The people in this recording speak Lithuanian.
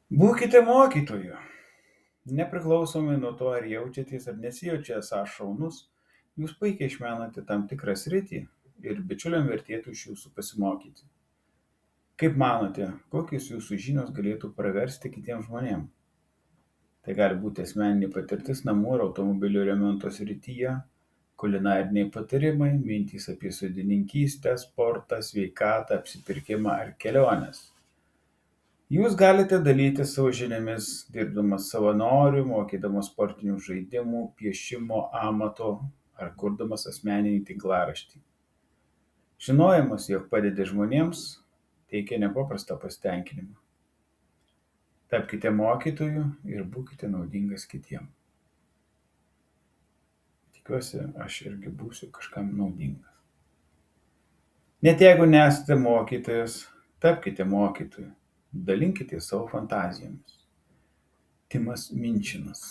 Būkite mokytoju. Nepriklausomai nuo to, ar jaučiatės ar nesijaučiate esąs šaunus, jūs puikiai išmanote tam tikrą sritį ir bičiuliam vertėtų iš jūsų pasimokyti. Kaip manote, kokios jūsų žinios galėtų praversti kitiems žmonėms? Tai gali būti asmeninė patirtis namų ar automobilių remonto srityje, kulinariniai patarimai, mintys apie sodininkystę, sportą, sveikatą, apsipirkimą ar keliones. Jūs galite dalytis savo žiniomis, dirbdamas savanoriu, mokydamas sportinių žaidimų, piešimo, amato ar kurdamas asmeninį tinklaraštį. Žinojimas, jog padedi žmonėms, teikia nepaprastą pasitenkinimą. Tapkite mokytoju ir būkite naudingas kitiems. Tikiuosi, aš irgi būsiu kažkam naudingas. Net jeigu nesate mokytojas, tapkite mokytoju. Dalinkitės savo fantazijomis. Timas Minčinas.